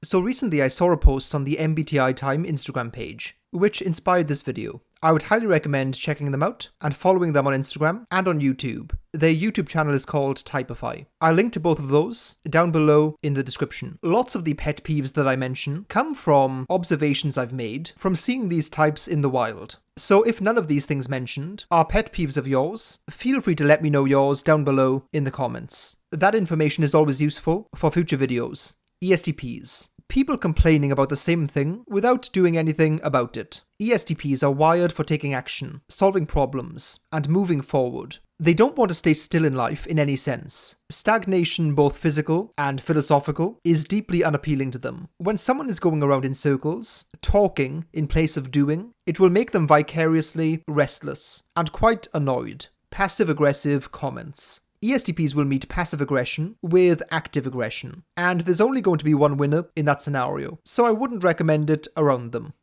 So recently I saw a post on the MBTI Time Instagram page, which inspired this video. I would highly recommend checking them out and following them on Instagram and on YouTube. Their YouTube channel is called Typify. I'll link to both of those down below in the description. Lots of the pet peeves that I mention come from observations I've made from seeing these types in the wild. So if none of these things mentioned are pet peeves of yours, feel free to let me know yours down below in the comments. That information is always useful for future videos. ESTPs. People complaining about the same thing without doing anything about it. ESTPs are wired for taking action, solving problems, and moving forward. They don't want to stay still in life in any sense. Stagnation, both physical and philosophical, is deeply unappealing to them. When someone is going around in circles, talking in place of doing, it will make them vicariously restless and quite annoyed. Passive-aggressive comments. ESTPs will meet passive aggression with active aggression, and there's only going to be one winner in that scenario, so I wouldn't recommend it around them.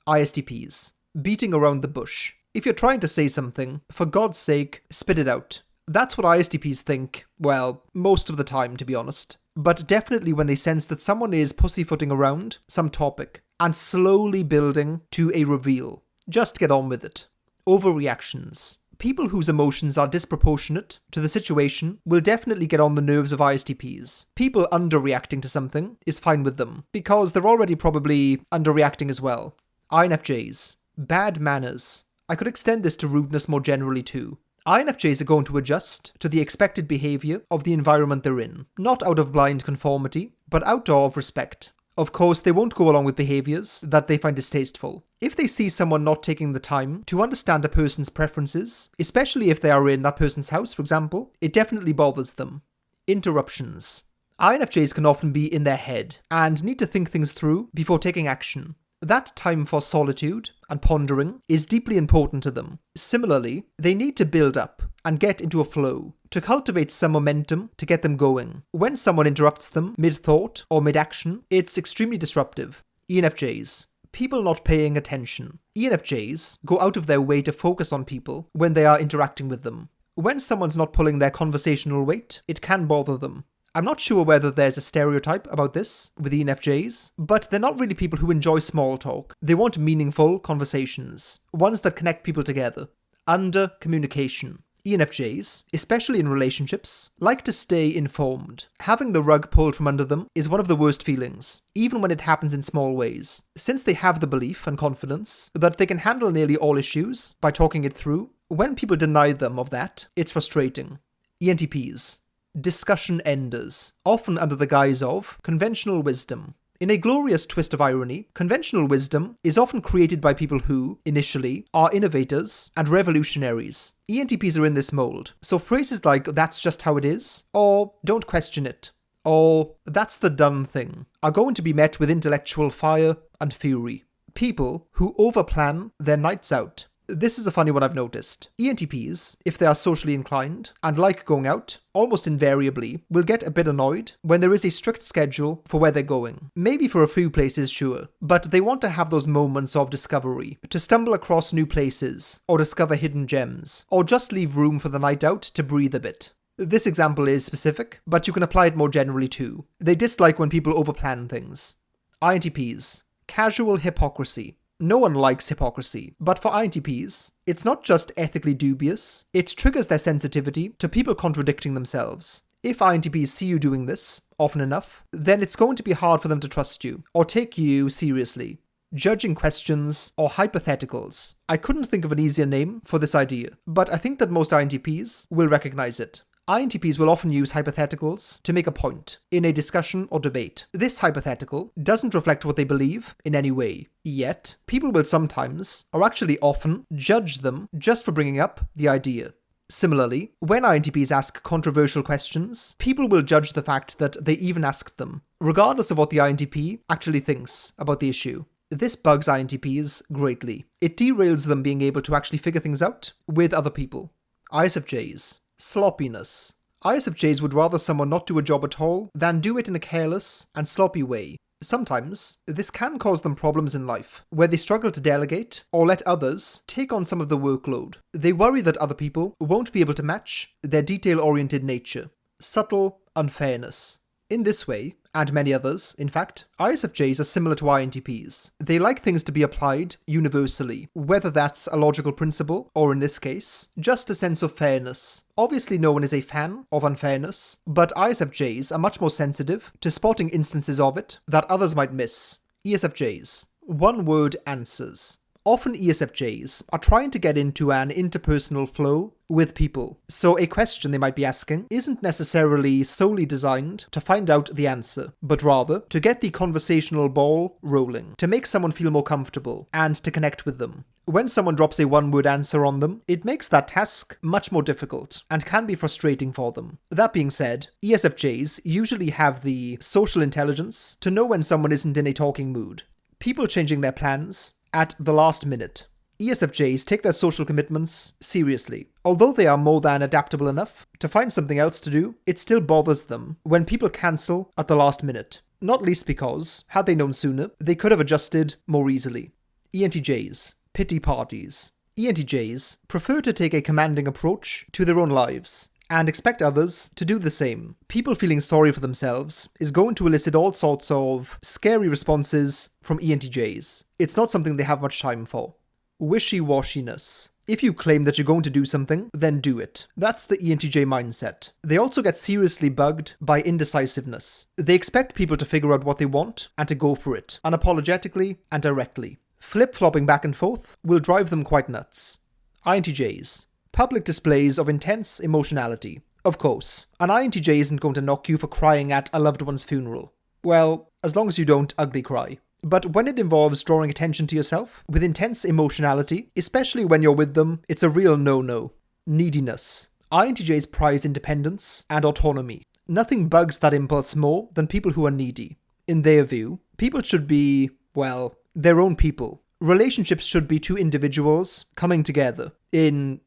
ISTPs. Beating around the bush. If you're trying to say something, for God's sake, spit it out. That's what ISTPs think, well, most of the time to be honest. But definitely when they sense that someone is pussyfooting around some topic and slowly building to a reveal. Just get on with it. Overreactions. People whose emotions are disproportionate to the situation will definitely get on the nerves of ISTPs. People underreacting to something is fine with them, because they're already probably underreacting as well. INFJs. Bad manners. I could extend this to rudeness more generally too. INFJs are going to adjust to the expected behaviour of the environment they're in, not out of blind conformity, but out of respect. Of course, they won't go along with behaviours that they find distasteful. If they see someone not taking the time to understand a person's preferences, especially if they are in that person's house, for example, it definitely bothers them. Interruptions. INFJs can often be in their head and need to think things through before taking action. That time for solitude and pondering is deeply important to them. Similarly, they need to build up and get into a flow to cultivate some momentum to get them going. When someone interrupts them mid-thought or mid-action, it's extremely disruptive. ENFJs. People not paying attention. ENFJs go out of their way to focus on people when they are interacting with them. When someone's not pulling their conversational weight, it can bother them. I'm not sure whether there's a stereotype about this with ENFJs, but they're not really people who enjoy small talk. They want meaningful conversations, ones that connect people together. Under communication. ENFJs, especially in relationships, like to stay informed. Having the rug pulled from under them is one of the worst feelings, even when it happens in small ways. Since they have the belief and confidence that they can handle nearly all issues by talking it through, when people deny them of that, it's frustrating. ENTPs. Discussion enders, often under the guise of conventional wisdom. In a glorious twist of irony, conventional wisdom is often created by people who, initially, are innovators and revolutionaries. ENTPs are in this mold, so phrases like "that's just how it is," or "don't question it," or "that's the done thing," are going to be met with intellectual fire and fury. People who overplan their nights out. This is a funny one I've noticed. ENTPs, if they are socially inclined and like going out, almost invariably will get a bit annoyed when there is a strict schedule for where they're going. Maybe for a few places, sure, but they want to have those moments of discovery, to stumble across new places, or discover hidden gems, or just leave room for the night out to breathe a bit. This example is specific, but you can apply it more generally too. They dislike when people overplan things. INTPs. Casual hypocrisy. No one likes hypocrisy, but for INTPs, it's not just ethically dubious, it triggers their sensitivity to people contradicting themselves. If INTPs see you doing this, often enough, then it's going to be hard for them to trust you, or take you seriously. Judging questions, or hypotheticals. I couldn't think of an easier name for this idea, but I think that most INTPs will recognize it. INTPs will often use hypotheticals to make a point in a discussion or debate. This hypothetical doesn't reflect what they believe in any way, yet people will sometimes, or actually often, judge them just for bringing up the idea. Similarly, when INTPs ask controversial questions, people will judge the fact that they even asked them, regardless of what the INTP actually thinks about the issue. This bugs INTPs greatly. It derails them being able to actually figure things out with other people. ISFJs. Sloppiness. ISFJs would rather someone not do a job at all than do it in a careless and sloppy way. Sometimes, this can cause them problems in life, where they struggle to delegate or let others take on some of the workload. They worry that other people won't be able to match their detail-oriented nature. Subtle unfairness. In this way, and many others, in fact, ISFJs are similar to INTPs. They like things to be applied universally, whether that's a logical principle, or in this case, just a sense of fairness. Obviously no one is a fan of unfairness, but ISFJs are much more sensitive to spotting instances of it that others might miss. ESFJs. One-word answers. Often ESFJs are trying to get into an interpersonal flow with people, so a question they might be asking isn't necessarily solely designed to find out the answer, but rather to get the conversational ball rolling, to make someone feel more comfortable, and to connect with them. When someone drops a one-word answer on them, it makes that task much more difficult, and can be frustrating for them. That being said, ESFJs usually have the social intelligence to know when someone isn't in a talking mood. People changing their plans at the last minute. ESFJs take their social commitments seriously. Although they are more than adaptable enough to find something else to do, it still bothers them when people cancel at the last minute. Not least because, had they known sooner, they could have adjusted more easily. ENTJs. Pity parties. ENTJs prefer to take a commanding approach to their own lives and expect others to do the same. People feeling sorry for themselves is going to elicit all sorts of scary responses from ENTJs. It's not something they have much time for. Wishy-washiness. If you claim that you're going to do something, then do it. That's the ENTJ mindset. They also get seriously bugged by indecisiveness. They expect people to figure out what they want and to go for it, unapologetically and directly. Flip-flopping back and forth will drive them quite nuts. INTJs. Public displays of intense emotionality. Of course, an INTJ isn't going to knock you for crying at a loved one's funeral. Well, as long as you don't ugly cry. But when it involves drawing attention to yourself with intense emotionality, especially when you're with them, it's a real no-no. Neediness. INTJs prize independence and autonomy. Nothing bugs that impulse more than people who are needy. In their view, people should be, well, their own people. Relationships should be two individuals coming together in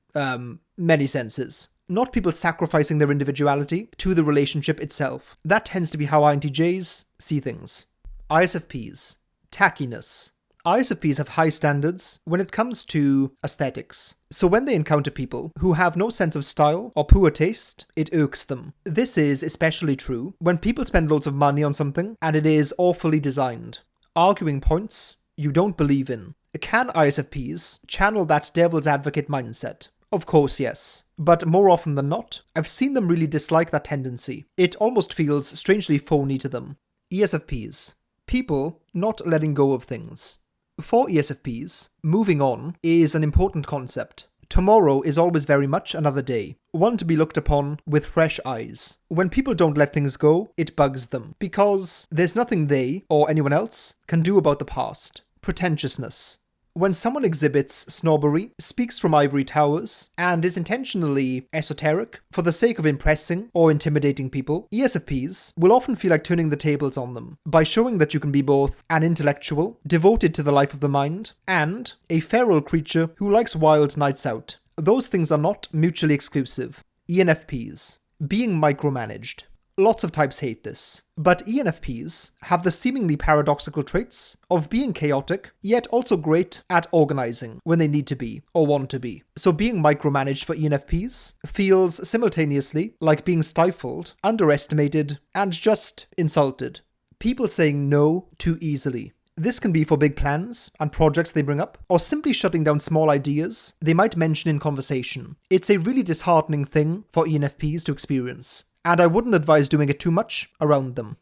many senses. Not people sacrificing their individuality to the relationship itself. That tends to be how INTJs see things. ISFPs. Tackiness. ISFPs have high standards when it comes to aesthetics. So when they encounter people who have no sense of style or poor taste, it irks them. This is especially true when people spend loads of money on something and it is awfully designed. Arguing points you don't believe in. Can ISFPs channel that devil's advocate mindset? Of course, yes. But more often than not, I've seen them really dislike that tendency. It almost feels strangely phony to them. ESFPs. People not letting go of things. For ESFPs, moving on is an important concept. Tomorrow is always very much another day, one to be looked upon with fresh eyes. When people don't let things go, it bugs them, because there's nothing they, or anyone else, can do about the past. Pretentiousness. When someone exhibits snobbery, speaks from ivory towers, and is intentionally esoteric for the sake of impressing or intimidating people, ESFPs will often feel like turning the tables on them by showing that you can be both an intellectual, devoted to the life of the mind, and a feral creature who likes wild nights out. Those things are not mutually exclusive. ENFPs. Being micromanaged. Lots of types hate this, but ENFPs have the seemingly paradoxical traits of being chaotic, yet also great at organizing when they need to be, or want to be. So being micromanaged for ENFPs feels simultaneously like being stifled, underestimated, and just insulted. People saying no too easily. This can be for big plans and projects they bring up, or simply shutting down small ideas they might mention in conversation. It's a really disheartening thing for ENFPs to experience, and I wouldn't advise doing it too much around them.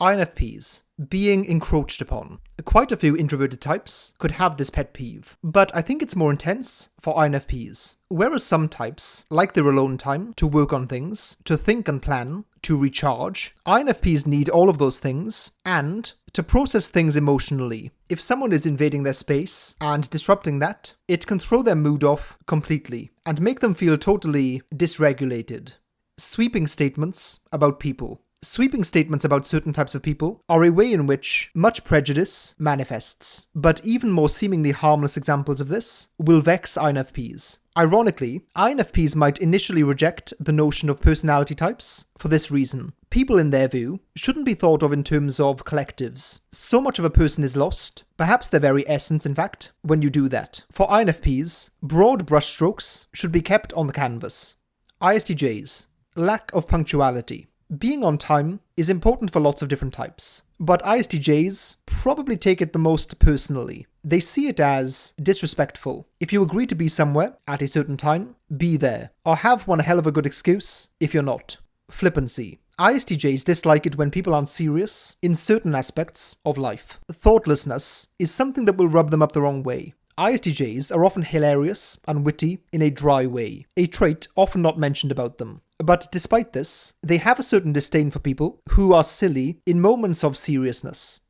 INFPs. Being encroached upon. Quite a few introverted types could have this pet peeve, but I think it's more intense for INFPs. Whereas some types like their alone time to work on things, to think and plan, to recharge, INFPs need all of those things and to process things emotionally. If someone is invading their space and disrupting that, it can throw their mood off completely and make them feel totally dysregulated. Sweeping statements about people. Sweeping statements about certain types of people are a way in which much prejudice manifests, but even more seemingly harmless examples of this will vex INFPs. Ironically, INFPs might initially reject the notion of personality types for this reason. People, in their view, shouldn't be thought of in terms of collectives. So much of a person is lost, perhaps their very essence in fact, when you do that. For INFPs, broad brushstrokes should be kept on the canvas. ISTJs. Lack of punctuality. Being on time is important for lots of different types. But ISTJs probably take it the most personally. They see it as disrespectful. If you agree to be somewhere at a certain time, be there. Or have one hell of a good excuse if you're not. Flippancy. ISTJs dislike it when people aren't serious in certain aspects of life. Thoughtlessness is something that will rub them up the wrong way. ISTJs are often hilarious and witty in a dry way, a trait often not mentioned about them. But despite this, they have a certain disdain for people who are silly in moments of seriousness.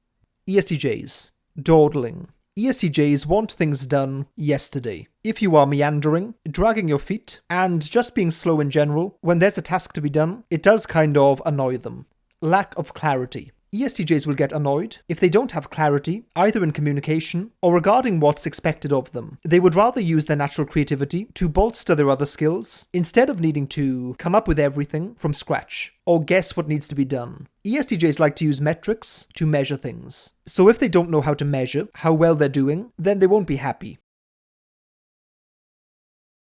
ESTJs. Dawdling. ESTJs want things done yesterday. If you are meandering, dragging your feet, and just being slow in general, when there's a task to be done, it does kind of annoy them. Lack of clarity. ESTJs will get annoyed if they don't have clarity, either in communication or regarding what's expected of them. They would rather use their natural creativity to bolster their other skills, instead of needing to come up with everything from scratch or guess what needs to be done. ESTJs like to use metrics to measure things. So if they don't know how to measure how well they're doing, then they won't be happy.